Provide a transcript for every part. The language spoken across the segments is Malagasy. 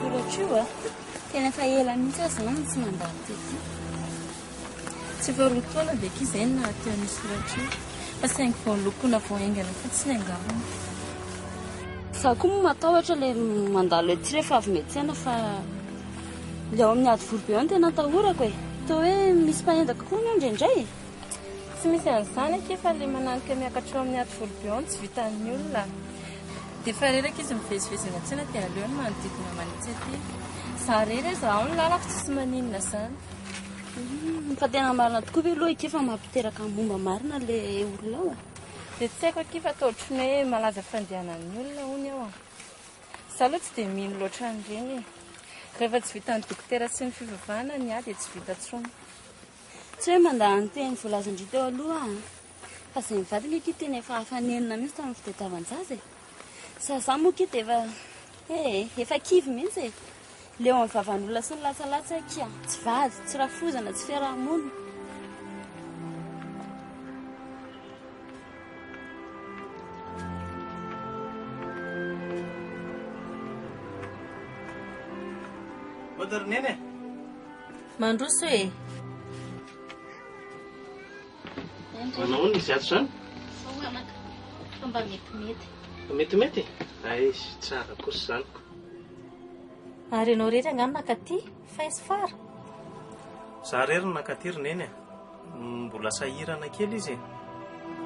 soratra io tena fa ela mihitsy azy na tsy mandalo tety tsy voalotoana dia kiza eny na teo ny soratra io fa saingy voalokoana voaingana fa tsy angavana za koa matahotra le mandalo ety rehefa avy metsena fa le ao amin'ny ady vorobe ao no tena atahorako e toa hoe misy mpanendaka koa ny indraindray tsy misy an'izany akefa le mananika miakatra ao amin'ny ady vorobe ao tsy vitan'ny olona dia fa reraka izy mivezivezy eny an-tsena dia aleo ny manodidina manitsy aty za rery za ao ny lalako tsisy maninona izany fa tena marina tokoa ve aloha ekefa mampiteraka momba marina le olona ao dia tsy haiko akefa atao ohatrany hoe malaza fandehanan'ny olona hony ao za aloha tsy dia mino loatra an'ireny rehefa tsy vitan'ny dokotera sy ny fivavahana ny dia tsy vita tsony tsy hoe mandany teny voalazandry teo aloha fa izay mivadika aky tena efa hafanenina mihitsy tamin'ny fitadiavan-jaza za moa aky dia efa kivy mihitsy leo amin'ny vavan'olona sy ny latsalatsa akia tsy vady tsy rafozana tsy fiarahamonina Madernene mandroso e manao ny izy ato zany mba metimety metimety ay tsara kosa zany ary ianao rehetra angano nakaty fa izy fara za rery nakaty neny mbola sahirana kely izy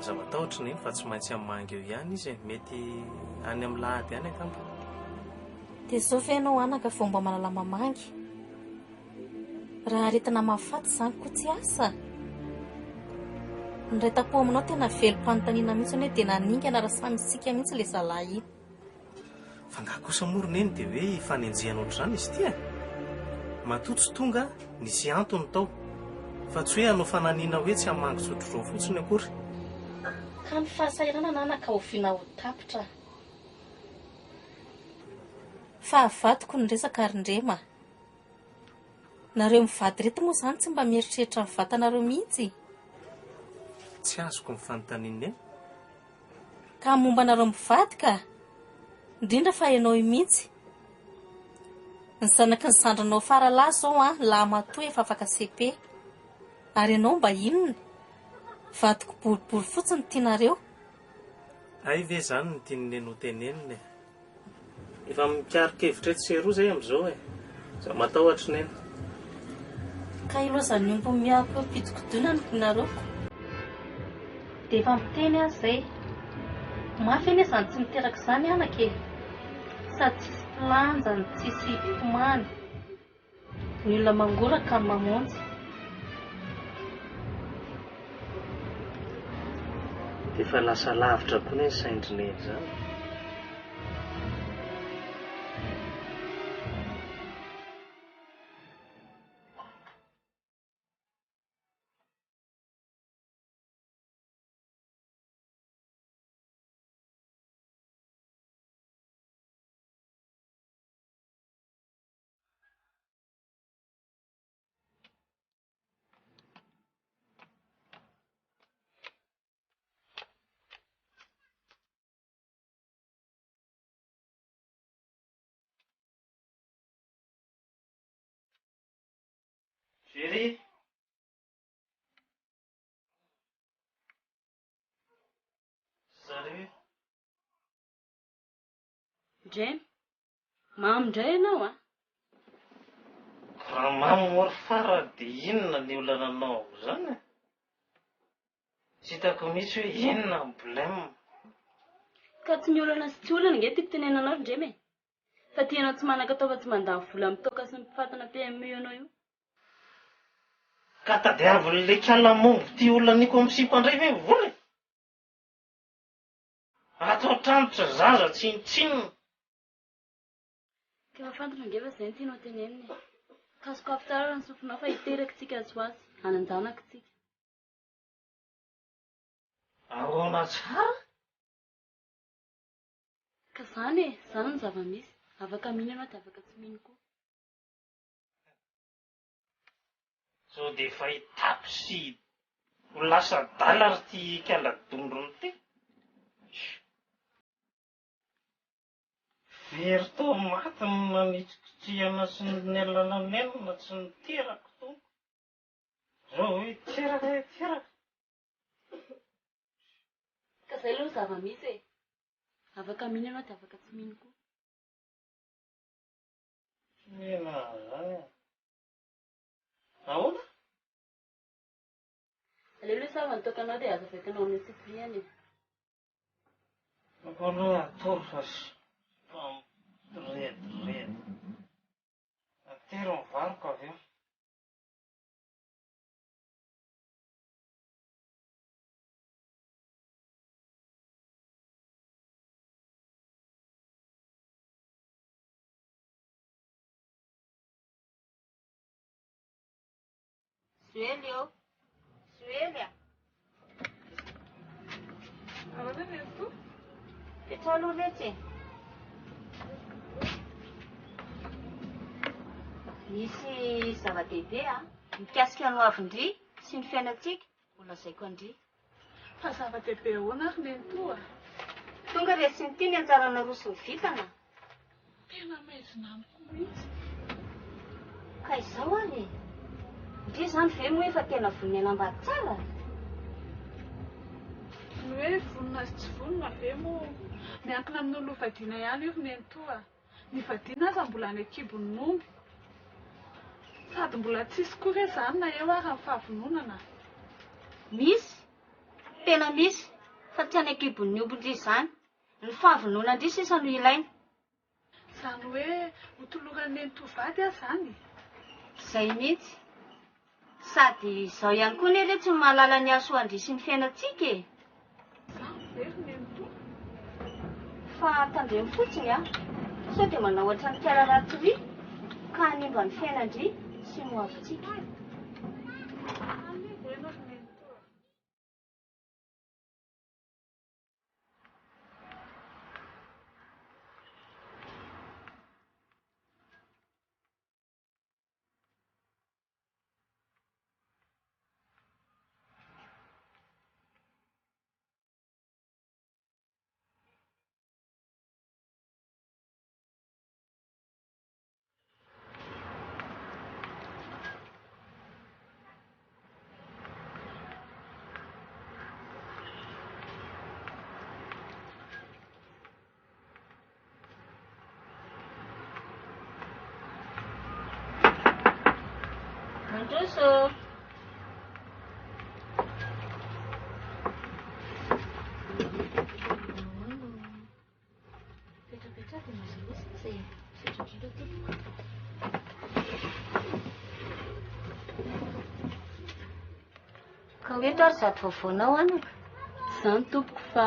za matahotra neny fa tsy maintsy amin'ny mangy eo ihany izy mety any amin'ny lahady any akambo dia zao fe ianao anaka fomba manala mamangy raha aretina mahafaty izany koa tsy asa nyray tapo aminao tena velom-panontaniana mihitsy hoe dia naningana raha samy sika mihitsy ilay zalahy iny fa ngah kosa morona eny dia hoe fanenjehanao ohatr'izany izy ity matotsy tonga nisy antony tao fa tsy hoe anao fananiana hoe tsy hamangy sotrozao fotsiny akory ka ny fahasairana nanaka oviana ho tapitra fa havadiko ny resaka arindrema nareo mivady reto moa izany tsy mba mieritreritra ny vatanareo mihitsy tsy azoko ny fanontaniana eny ka momba nareo mivady ka indrindra fa ianao mihitsy ny zanaky ny zandranao faralahy zao lahy matoa efa afaka sepe ary ianao mba inona vadiko boribory fotsiny tianareo ay ve zany ny tianyneny ho tenenina efa mikarikevitra etsy seroa zay amin'izao za matahotra neny ka ilozany ombo miako mpitsikidona ny nareoko dia efa miteny azy zay mafy eny izany tsy miteraka izany anake sady tsisy mpilanjany tsisy mpimany ny olona mangoraka ny mamonjy dia efa lasa lavitra koa ny saindrineny zany Chérie. Salut. ndray mamindray ianao Raha mamory fara dia inona ny olana anao zany tsy hitako mihitsy hoe inona ny problème ka tsy miolana sy tsy olana nge tiako tenenanao ndremy fa tianao tsy manaka-tao fa tsy mandany vola mitoka sy mifatana PME ianao io ka tadiavin'le kalamongo ty olona niko amin'ny simpandray ve vola atao tranitra zaza tsinotsinona ka efa fantatra nge fa izay ny tianao tenenina kasokafo tsara ny sofinao fa hiteraka tsika azo azy hananjanaka tsika ahoana tsara ka zany zany ny zava-misy afaka mino ianao dia afaka tsy mino koa sao dia efa hitapy sy ho lasa dala ry ty kaladondrony ty very tao maty ny nanitsikitsihana sy ny alalanenina tsy niterako tompo. Zao hoe teraka. Ka zay aloha zava-misy e. Afaka mino ianao dia afaka tsy mino koa. Mena zany e. Ahoana? Aleloha sa vantokanao dia azo avekanao amin'ny sitriany e. Ako aloha atoro fa redy. Atero ny varoko avy eo. Suely eo. Suely a. Ahoana ny to? Petra aloha rehetra e. Misy zava-dehibe mikasika ny hoavindry sy ny fiainantsika mbola zaiko andry. Fa zava-dehibe ahoana ary ny to Tonga re sy ny tiany anjarana roa sy ny vitana. Tena maizina amiko mihitsy. Ka izao ary ndry zany ve moa efa tena vonina mba tsara? Ny hoe vonina sy tsy vonina ve moa miankina amin'ny olom-vadiana ihany io ny to Ny vadiana aza mbola ny akibon'ny nomby. Sady mbola tsisy koa re zany na eo ary amin'ny fahavononana. Misy, tena misy, fa tsy any akibon'ny ombindry izany. Ny fahavonona indry sisa no ilaina. Zany hoe hotoloran'ny tovady aho zany. Izay mihitsy. Sady izao ihany koa ny tsy mahalala ny hasoandry sy ny fiainantsika e. Very ny to. Fa tandremo fotsiny sao dia manao ohatra ny fiara ratsy ka hanimba ny fiainandry sy ny hoavintsika. Mandroso. Petra dia mazalosa izay sitrokilo tompoko. Ka hoe to ary zato vaovaonao anaka. Izany tompoko fa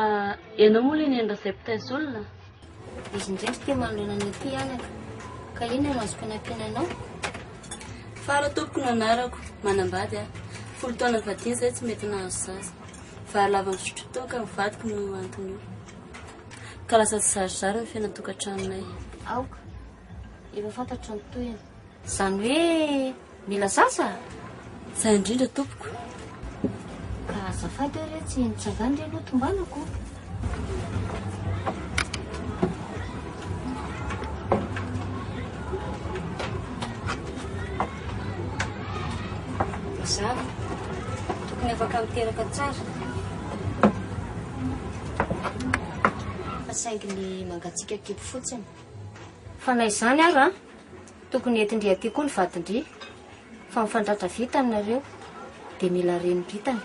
ianao moa ilay ny andro izay mpitaiza olona. Izy indrindra tia manoloana ny aty anaka. Ka ino no azoko nampiananao? Fara tompoko no anarako, manambady folo taona vadiana izay tsy mety nahazo zaza. Vary lava misotro tao ka mivadiko no antony io. Ka lasa tsy zarizary ny fiainantokantranonay. Aoka, efa fantatra ny toyana. Izany hoe mila zaza? Izay indrindra tompoko. Ka azafady hoe tsy nitsangany re aloha tombanako. Zany, tokony afaka miteraka tsara. Fa saingy ny mangatsika kibo fotsiny. Fa na izany ary tokony entindry aty koa ny vadindry. Fa mifandratra vitany nareo dia mila reny vitany.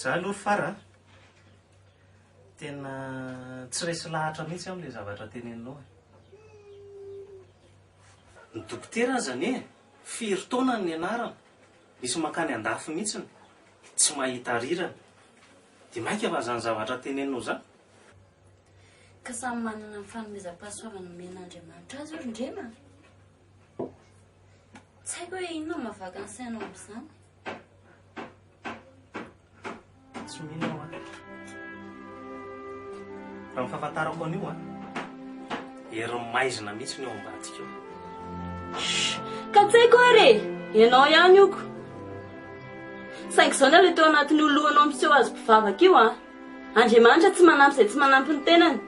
Za aloha fara tena tsy resy lahatra mihitsy amin'ilay zavatra teneninao. Ny dokotera zany firy taona ny anarana, misy makany andafy mihitsiny, tsy mahita rirana. Dia mainka fa zany zavatra teneninao zany. Ka samy manana ny fanomezam-pahasoavana men'Andriamanitra azy io ndrema. Tsy haiko hoe inona mahavaky ny sainao amin'izany. Tsy mino raha mifahafantarako an'io a hery maizina mihitsy ny eo ambadika eo. Ka tsy haiko ary ianao ihany ioko saingy izao ny ilay teo anatin'ny olohanao miseho azy mpivavaka io a Andriamanitra tsy manampy izay tsy manampy ny tenany.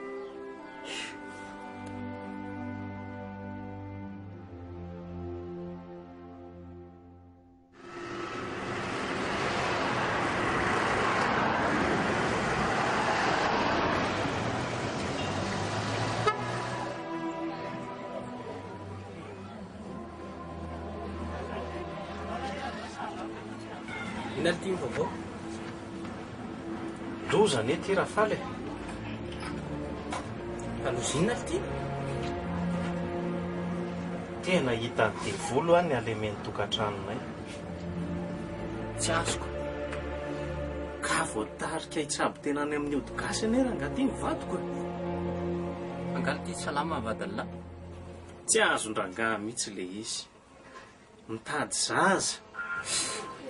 Inalty vaovao lozany e ty raha faly alozinina ty tena hita ny devolo any alemeny tokantranonay tsy azoko ka voatarika hitsabo tena any amin'ny odigasy any raha angaty ny vadiko angala ty salama vadalahy tsy azon-drangah mihitsy le izy mitady zaza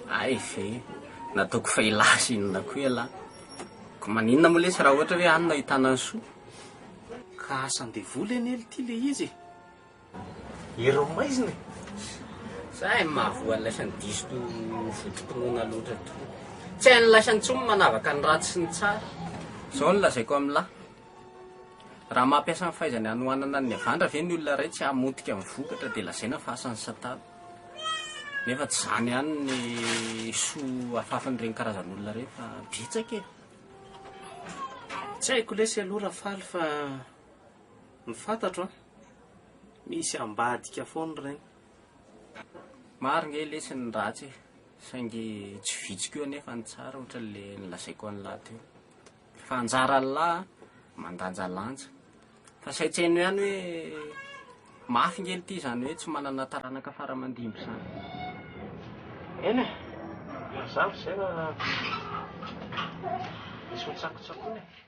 ay ve nataoko fa ilasy inona koa ialahy ko maninona moa lesy raha ohatra hoe anina hitanany soa ka asan-devoly eny ely ty le izy ero maizina zay mahavoa laisany diso vototonona loatra to tsy hainy laisany tsomy manavaka ny ratsy sy ny tsara zao ny lazaiko amin'lahy raha mampiasa ny fahaizany anoanana ny avandra ve ny olona ray tsy hamotika amin'ny vokatra dia lazaina fa asany satana nefa tsy zany ihany ny soa afafan'ireny karazan'olona reny fa betsaka e tsy haiko lesy aloha raha faly fa ny fantatro a misy ambadika foana reny maro nge lesy ny ratsy saingy tsy vitsiko eo anefa ny tsara ohatra le nilazaiko an'lahy teo fa anjara lahy mandanja lanja fa saitsaino ihany hoe mafy ngely ty zany hoe tsy manana taranaka faramandimby zany eny e mazavy zay raha misy hotsakotsakoana e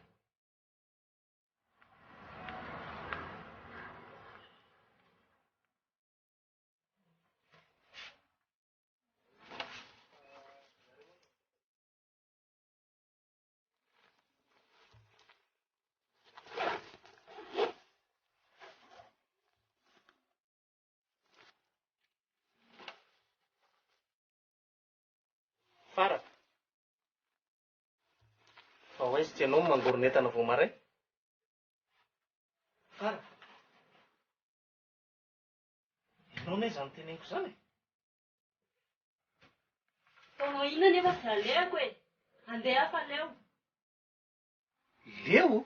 fara fa hoaizy tsy ianao mangoronetana vo maray fara ianao ne zany teneniko zany Inona nefa tsy aleako e andeha hafa leo leo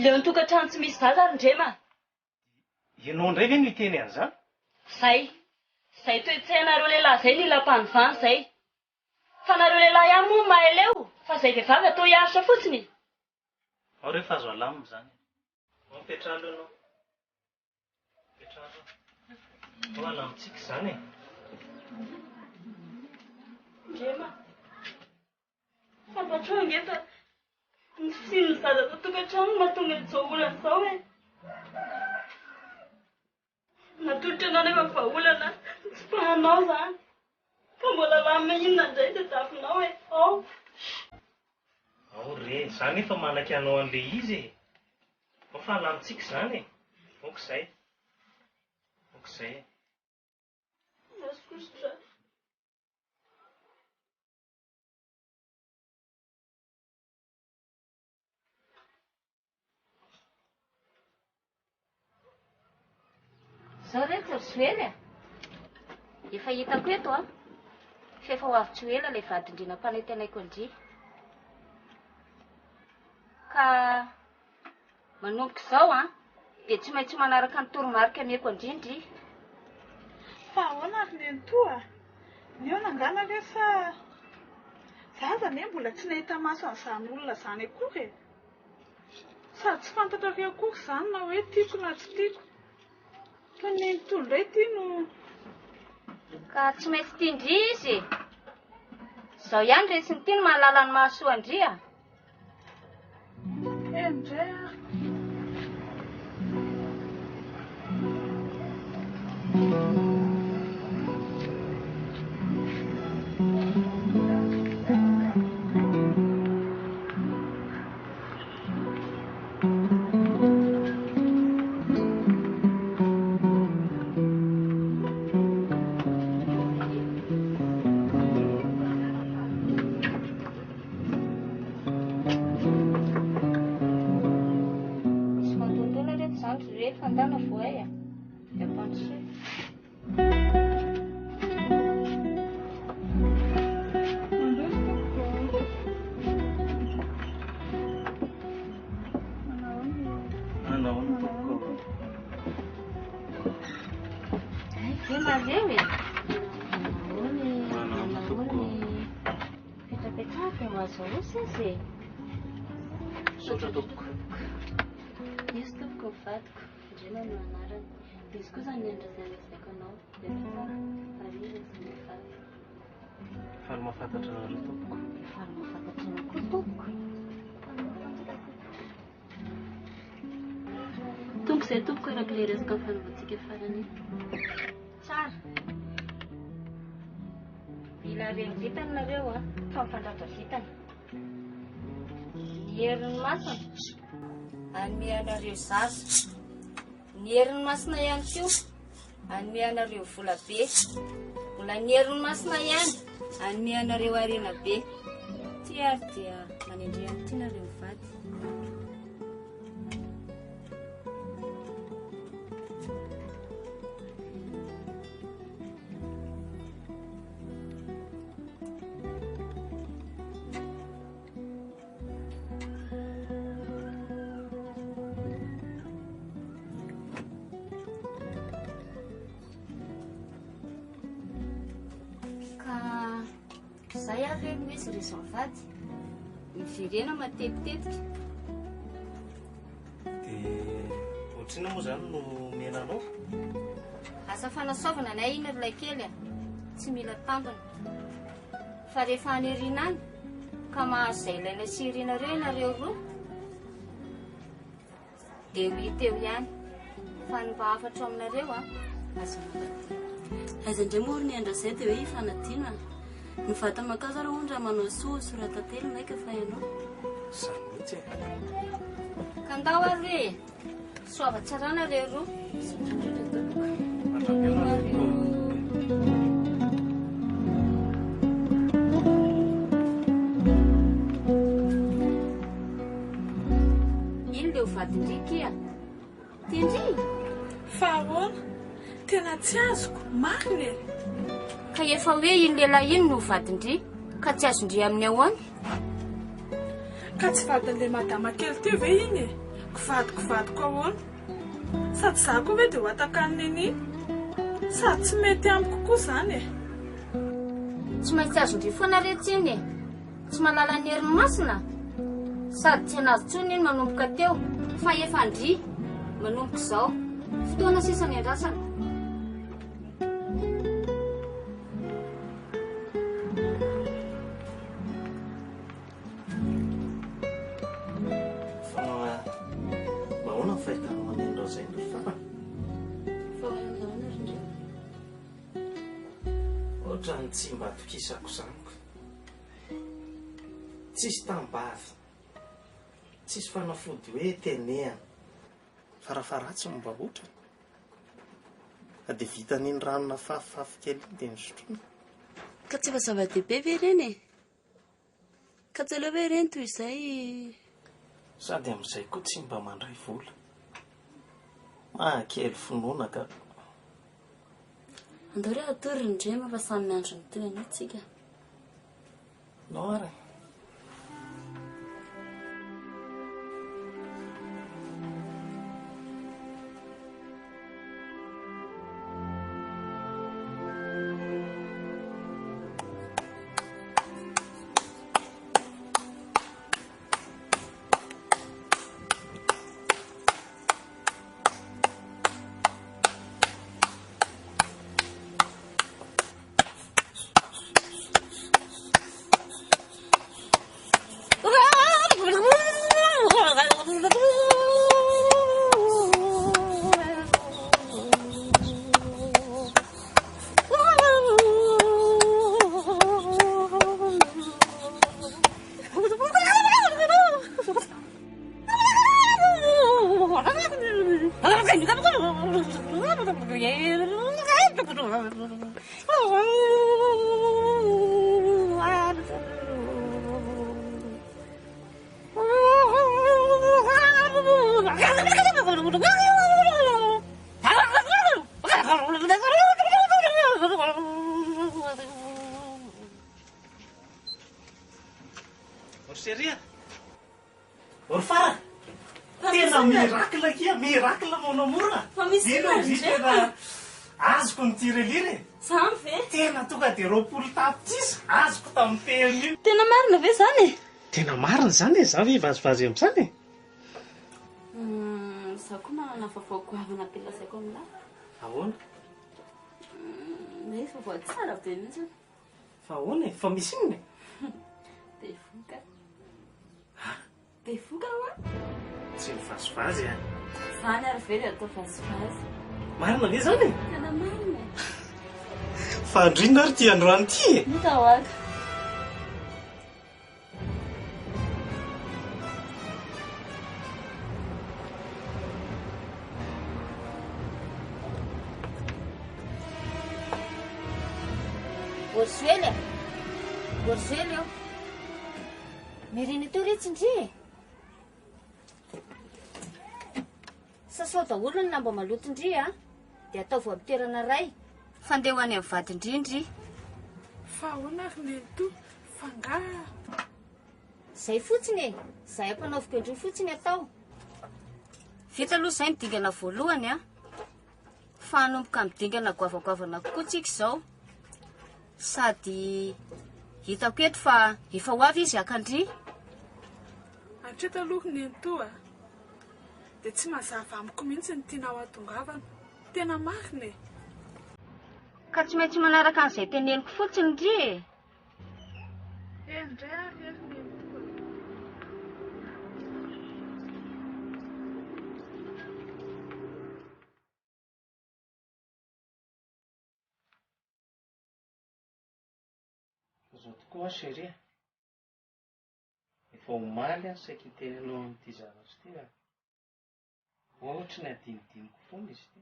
leo nytokantrano tsy misy zaza ary ndrema ianao indray ve no hiteny an'izany zay toe-tsainareo lehilahy zay ny lampanovany zay fa nareo lehilahy ihany moa mahay leo fa zay vehivavy atao hiaritra fotsiny ao rehefa azo alamina zany ao mipetrahalo ianao mipetrahalo ao alamitsika zany e ndrema fantatrao angeta ny fisian'ny zaza tao tokantrano mahatonga izao olana izao e natolotra anao nefa vaolana tsy pahanao zany fa mbola lamina inona indray dia dafinao e ao re zany efa manaky anao an'le izy e ao fa alamitsika zany e okizay e nasikositra zao re tsy ry zoely efa hitako eto a fa efa ho avy tsy ho ela ilay vadindrina mpanetanaiko andry ka manomboka izao a dia tsy maintsy manaraka ny toromarika mieko andrindry fa ahoana ary neny toa neo nangana ve sa zaza ne mbola tsy nahita maso an'izany olona zany akory e sady tsy fantatra re akory zany na hoe tiako na tsy tiako fa neny toa indray ty no ka tsy maintsy tiandry izy izao ihany resiny ty no mahalala ny mahasoa andry a endray ary Fandana voay a dia ampandrosoa. Ve mareo e manahony petrapetraka mahazoosy izy e. Sotra tompoko. Izy tompoko mivadiko indrina no anarany. Dia izy koa izany endrazany ezaka anao dia tsara ary izy izany mivady. Fary mahafantatra anareo tompoko. Fary mahafantatra anao koa tompoko. Tompo izay tompoko araka ilay resaka fanaovantsika farany. Tsara. Mila reny vitany nareo a, fa mifandratra vitany. Ny herin'ny masina anome anareo zaza. Ny herin'ny masina ihany koa anome anareo vola be. Mbola ny herin'ny masina ihany anome anareo arena be. Ty ary dia manendry ihany ty nareo mivady. Zay avy no misy reso mivady miverena matetitetika. Dia ohatrina moa izany no menanao? Asa fanasaovana na iny ilay kely a, tsy mila tambana. Fa rehefa haniriana any ka mahazo izay ilaina sy irianareo ianareo roa dia ho hita eo ihany. Fa ny mba hafatra aminareo a, aza manatỳ. Aiza indray moa ny andra izay dia hoe hifanadina. Ny vata makazo raha ondra manao soratantely maika fa ianao. Izany mihitsy e. Ka ndao ary hoe soava tsara nareo roa. Iny dia ho vadindriky a. Tindry. Fa ahoana? Tena tsy azoko, marina e. Ka efa hoe iny lehilahy iny no vadindry ka tsy azondry amin'ny ahoany. Ka tsy vadin'ilay madama kely teo ve iny e? Kivadiko ahoana? Sady za koa hoe dia ho atakaniny iny. Sady tsy mety amiko koa izany e. Tsy maintsy azondry foana rehetra iny e. Tsy malala ny herin'ny masina. Sady tsy anazy tsony iny manomboka teo fa efa andry manomboka izao. Fotoana sisa ny andrasana. Ohatrany tsy mba tokisako zaniko. Tsisy tambavy, tsisy fanafody hoe tenehana. Farafaratsy no mba ohatrany. Dia vitan'iny ranona fafifafy kely iny dia nisotroina. Ka tsy efa zava-dehibe ve ireny e? Ka tsy aleo hoe ireny toy izay. Sady amin'izay koa tsy mba mandray vola. Mahakely finoana ka. Andao re atory indrema fa samy miandro ny toerana itsika. No ary. Seria? Orfara! Tena mirakla kia, mirakla monamoana. Fa misy Ino indray. tena azoko ny tireliry. Zany ve? Tena tonga dia 20 tapitrisa azoko tamin'ny teny io. Tena marina ve zany e? Tena marina zany e, za ve vazivazy amin'izany e. Zaho koa manana vaovao goavana ampilazaiko aminahy. Ahoana? Hoe vaovao tsara be mihitsy. Fa ahoana e? Fa misy inona e? Bevoka. Bevoka hoa? Tsy mivazivazy a. Zany ary very atao vazivazy. Marina ve zany e? Tena marina. Fa andrina ary tia androany ty e. Hita ho aka. Borsuely a? Borsuely io. Miriny teo retsindri. Sasao daholo ny lamba malotondri a. Dia ataovy amtoerana ray. Fandeha ho any amin'ny vadindrindri. Fa ahoana ary nento fanga. Zay fotsiny e. Zay ampanaoviko indri fotsiny atao. Vita aloha izay midingana voalohany a. Fa hanomboka midingana goavagoavana kokoa tsika izao. Sady hitako eto fa efa ho avy izy akandry. Hatreto aloha nento a. Dia tsy mazava amiko mihitsy ny tianao atongavana. Tena marina e. Ka tsy maintsy manaraka an'izay teneniko fotsiny ndry e. Indray ary ery nento. Zao tokoa seria. Efa omaly a saika itenenao amin'ity zavatra ity a. Ohatra ny adinidiniko foana izy ity.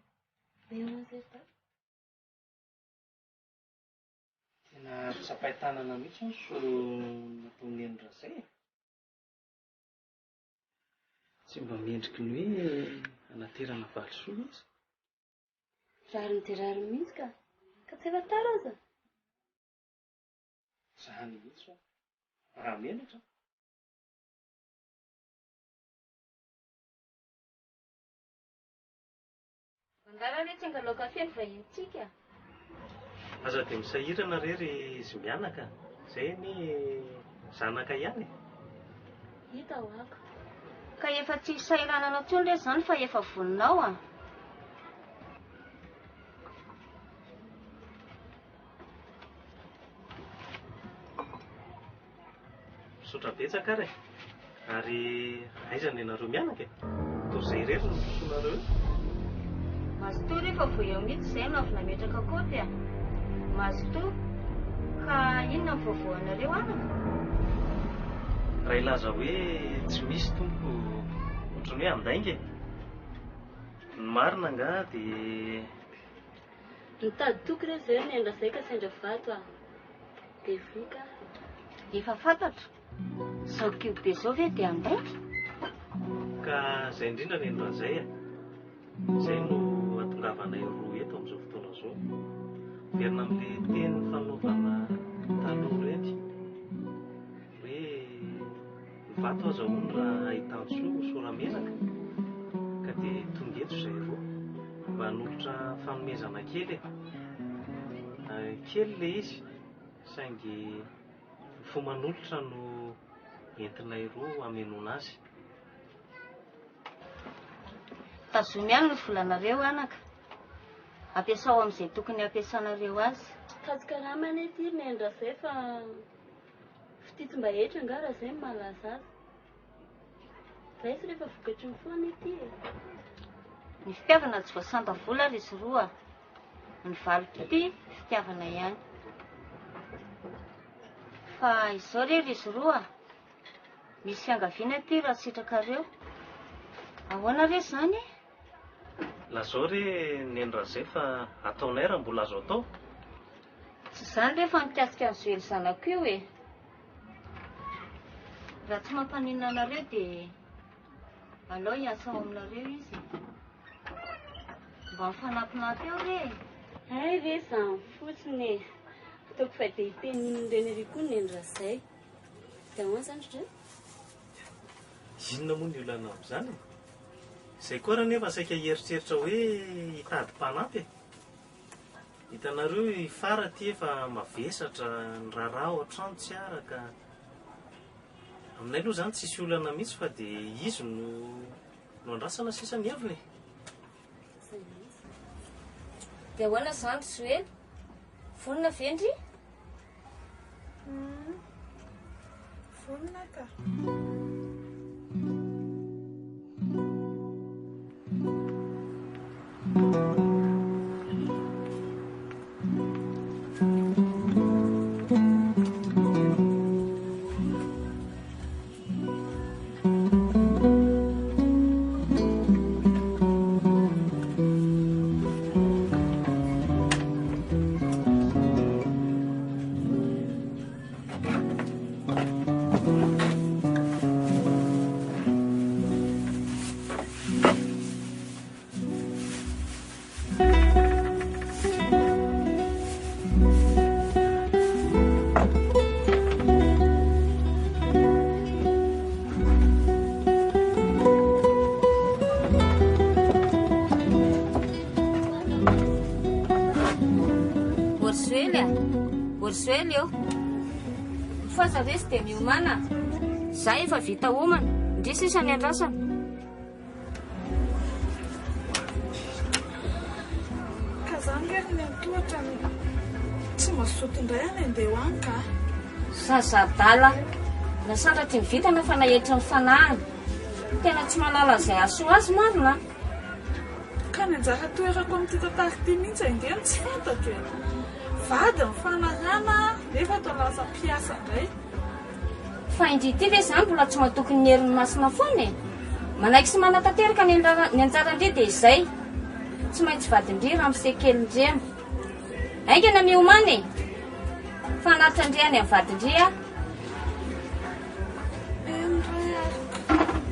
Tena tsapay-tanana mihitsy ny so nataony endrazay e. Tsy mba mendriky ny hoe anaterana valisoa izy. Rariny dia rariny mihitsy ka tsy efa tara aza. Zany mihitsy fa raha menatra. Mandara re tsy angalao kafe ny vahintsika. Aza dia misahirana rery izy mianaka. Izay ny zanaka ihany. Hita ho aka. Ka efa tsy sahirananao intsony re zany fa efa voninao a. Misotra betsaka ary. Ary aiza ny ianareo mianaka e? Toy izay rery no tosoanareo. Mazotoa rehefa vo eo mihitsy izay no avy nametraka kopy a. Mazotoa. Ka inona ny vaovao anareo anaka? Raha ilaza hoe tsy misy tompo ohatrany hoe andainga. Ny marina nga dia Nitady toky re zay ny endra zay ka sendra vato a. Bevoka. Efa fantatra. Zao kio be zao ve dia andaika? ka izay indrindra ny endran'izay a. Izay no atongavanay roa eto amin'izao fotoana izao. Verina amin'ilay teny fanaovana taloha rety. Hoe vato aza hono raha ahitan-tsoa soramenaka. Ka dia tonga eto izay roa mba hanolotra fanomezana kely e. Kely ilay izy saingy fo manolotra no entinay roa hamelona azy. Tazomy ihany ny volanareo anaka. Ampiasao amin'izay tokony ampiasanareo azy. Katsikaramana ety ny endra zay fa fititsim-ba hetra angara zay malaza azy. Zay sy rehefa vokatry ny foana ety e. Ny fitiavana tsy voasanta vola ry izy roa. Ny valopy fitiavana ihany. Fa izao rery izy roa. Misy fiangaviana ty raha sitrakareo. Ahoana re zany? lazao re nendrazay fa ataonay raha mbola azo atao. Tsy izany rehefa mikasika ny zoely zanako io e. Raha tsy mampanina anareo dia alao hiasa ao aminareo izy. Mba mifanampinampy eo re. Ay re izany fotsiny e. Ataoko fa dia hitenin'ireny ery koa nendrazay. Dia ahoana izany re? Inona moa ny olana amin'izany? Izay koa raha nefa saika hieritreritra hoe hitady mpanampy e. Hitanareo ifara ty efa mavesatra ny raharaha ao an-trano tsy araka. Aminay aloha izany tsisy olana mihitsy fa dia izy no andrasana sisa ny aviny. Dia ahoana izany zoely? Vonona vendry? Vonona ka. Zoely eo. Mifaza ve sy dia miomana? Za efa vita homana, indrisy isa ny andrasana. Ka izany rehefa ny antohatra tsy mazoto indray any andeha ho any ka. Zazadala, nasandratra ny vitana fa nahitra ny fanahana. Tena tsy manala izay aso azy marina. Ka ny anjara toerako amin'ity tantara ity mihitsy angeny tsy fantako e. Vady ny fanarana nefa atao lasa mpiasa indray. Fa indrity ve izany mbola tsy mahatoky ny herin'ny masina foana e. Manaiky sy manatanteraka ny anjarandry dia izay. Tsy maintsy vadindry raha misekelindremo. Aingana miomana e. Fanatandriany amin'ny vadindry a. Endray ariko.